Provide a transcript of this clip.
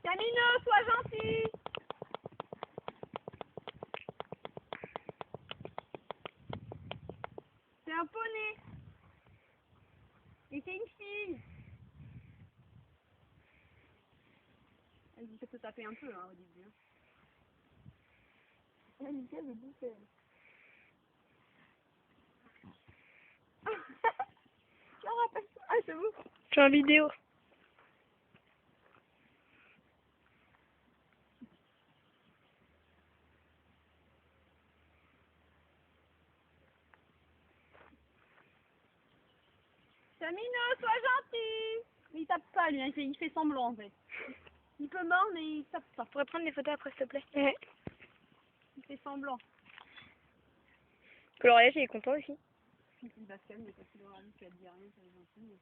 Camino, sois gentil. C'est un poney. Et c'est une fille. Elle dit peut te taper un peu hein, au début. Alicia veut bouffer. Je me rappelle. Ah c'est bon. Je suis en vidéo. Camino, sois gentil. Mais il tape pas lui, hein. Il fait semblant en fait. Il peut mordre mais il tape pas. On pourrait prendre des photos après, s'il te plaît. Ouais. Il fait semblant. Coloriage, il est content aussi. Il va se calmer parce qu'il aura vu qu'elle dit rien, ça est gentil.